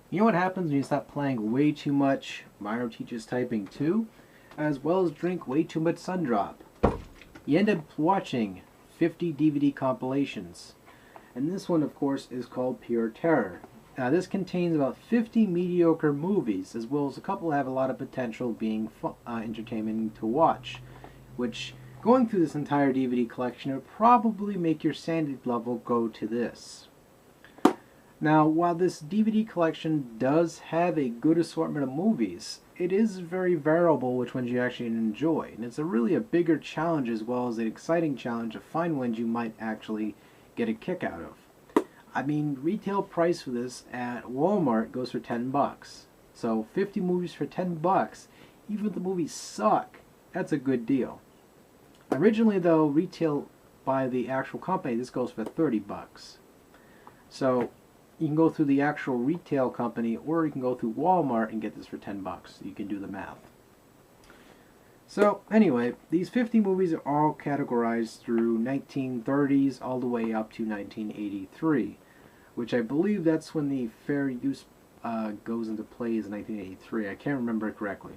You know what happens when you stop playing way too much Mario Teaches Typing 2, as well as drink way too much Sundrop? You end up watching 50 DVD compilations. And this one, of course, is called Pure Terror. Now, this contains about 50 mediocre movies, as well as a couple that have a lot of potential being entertainment to watch, which, going through this entire DVD collection, would probably make your sanity level go to this. Now, while this DVD collection does have a good assortment of movies, it is very variable which ones you actually enjoy, and it's really a bigger challenge as well as an exciting challenge to find ones you might actually get a kick out of. I mean, retail price for this at Walmart goes for 10 bucks. So 50 movies for 10 bucks, even if the movies suck, that's a good deal. Originally though, retail by the actual company, this goes for 30 bucks. So you can go through the actual retail company or you can go through Walmart and get this for 10 bucks. You can do the math. So anyway, these 50 movies are all categorized through 1930s all the way up to 1983, which I believe that's when the fair use goes into play is 1983. I can't remember it correctly.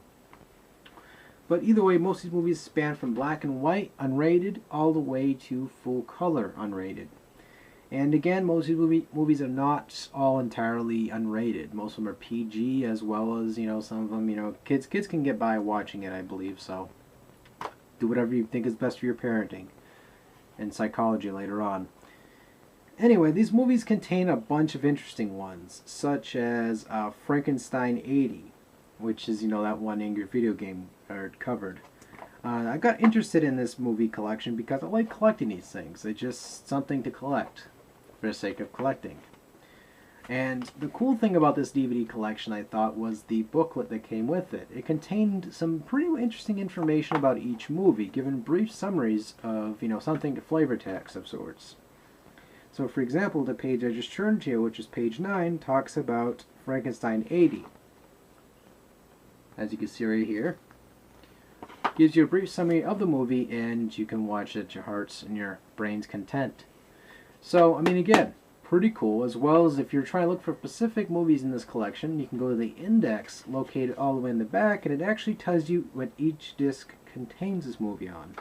But either way, most of these movies span from black and white, unrated, all the way to full color, unrated. And again, most of these movies are not all entirely unrated. Most of them are PG, as well as, some of them, kids can get by watching it, I believe. So do whatever you think is best for your parenting and psychology later on. Anyway, these movies contain a bunch of interesting ones, such as Frankenstein 80, which is, that one Angry Video Game covered. I got interested in this movie collection because I like collecting these things. It's just something to collect for the sake of collecting. And the cool thing about this DVD collection, I thought, was the booklet that came with it. It contained some pretty interesting information about each movie, given brief summaries of, something to flavor text of sorts. So, for example, the page I just turned to, which is page 9, talks about Frankenstein 80. As you can see right here, gives you a brief summary of the movie, and you can watch it at your heart's and your brain's content. So, I mean, again, pretty cool, as well as if you're trying to look for specific movies in this collection, you can go to the index located all the way in the back, and it actually tells you what each disc contains this movie on.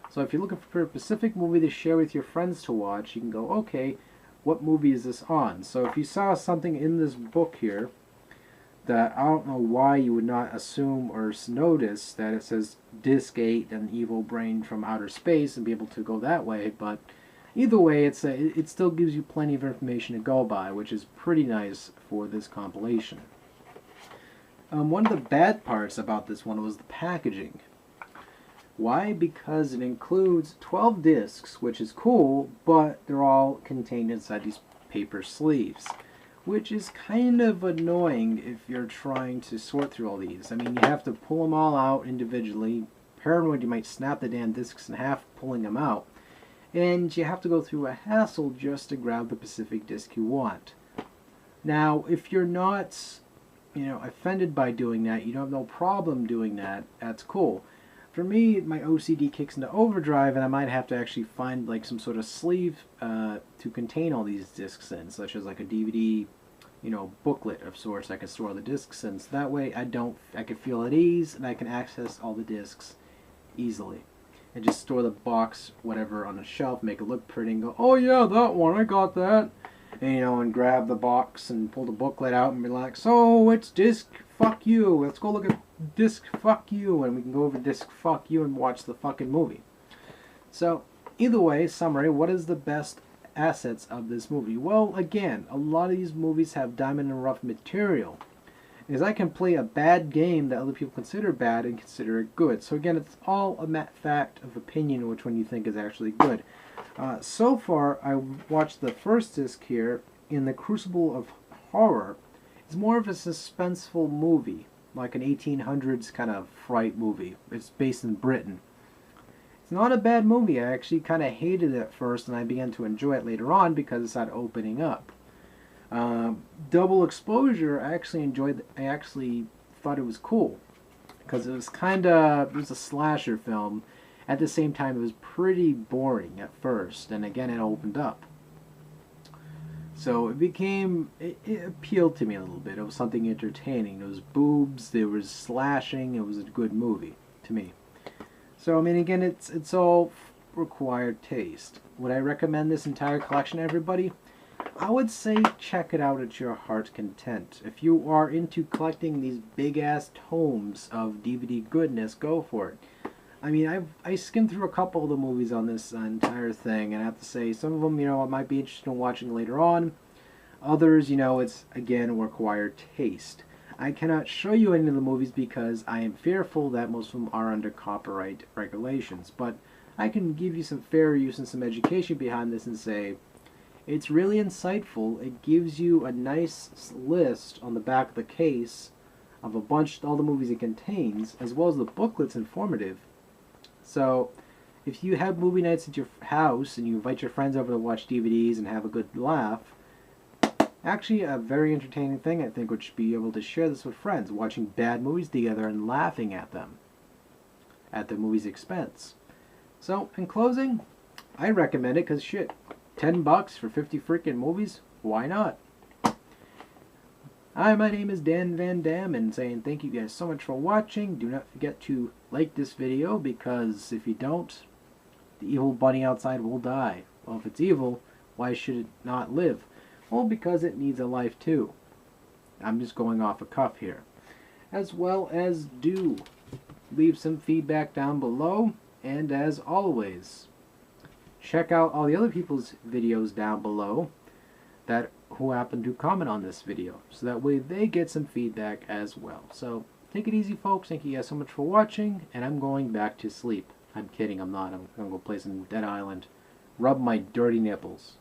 So if you're looking for a specific movie to share with your friends to watch, you can go, okay, what movie is this on? So if you saw something in this book here that I don't know why you would not assume or notice that it says Disc 8 and Evil Brain from Outer Space and be able to go that way, but either way, it still gives you plenty of information to go by, which is pretty nice for this compilation. One of the bad parts about this one was the packaging. Why? Because it includes 12 discs, which is cool, but they're all contained inside these paper sleeves, which is kind of annoying if you're trying to sort through all these. I mean, you have to pull them all out individually. Paranoid, you might snap the damn discs in half pulling them out. And you have to go through a hassle just to grab the specific disc you want. Now, if you're not, offended by doing that, you don't have no problem doing that, that's cool. For me, my OCD kicks into overdrive, and I might have to actually find like some sort of sleeve to contain all these discs in, such as like a DVD, booklet of sorts I can store all the discs in. So that way, I can feel at ease, and I can access all the discs easily. And just store the box, whatever, on the shelf, make it look pretty, and go, oh yeah, that one, I got that. And, and grab the box and pull the booklet out and be like, so it's disc fuck you. Let's go look at disc fuck you, and we can go over disc fuck you and watch the fucking movie. So, either way, summary, what is the best assets of this movie? Well, again, a lot of these movies have diamond and rough material. Is I can play a bad game that other people consider bad and consider it good. So again, it's all a fact of opinion which one you think is actually good. So far, I watched the first disc here, in the Crucible of Horror. It's more of a suspenseful movie, like an 1800s kind of fright movie. It's based in Britain. It's not a bad movie. I actually kind of hated it at first, and I began to enjoy it later on because it started opening up. Double Exposure, I actually thought it was cool because it was a slasher film. At the same time, it was pretty boring at first, and again, it opened up. So it appealed to me a little bit. It was something entertaining. There was boobs, there was slashing. It was a good movie to me. So I mean, again, it's all required taste. Would I recommend this entire collection to everybody? I would say check it out at your heart's content. If you are into collecting these big ass tomes of DVD goodness, go for it. I mean, I skimmed through a couple of the movies on this entire thing, and I have to say, some of them, I might be interested in watching later on. Others, it's, again, required taste. I cannot show you any of the movies because I am fearful that most of them are under copyright regulations. But I can give you some fair use and some education behind this and say, it's really insightful. It gives you a nice list on the back of the case of all the movies it contains, as well as the booklet's informative. So, if you have movie nights at your house and you invite your friends over to watch DVDs and have a good laugh, actually a very entertaining thing, I think, would be able to share this with friends, watching bad movies together and laughing at them at the movie's expense. So, in closing, I recommend it because shit, $10 for 50 freaking movies? Why not? Hi, my name is DanVanDam, and saying thank you guys so much for watching. Do not forget to like this video, because if you don't, the evil bunny outside will die. Well, if it's evil, why should it not live? Well, because it needs a life too. I'm just going off a cuff here. As well as do leave some feedback down below, and as always, check out all the other people's videos down below who happen to comment on this video, so that way they get some feedback as well. So take it easy, folks. Thank you guys so much for watching, and I'm going back to sleep. I'm kidding, I'm not. I'm gonna go play some Dead Island, rub my dirty nipples.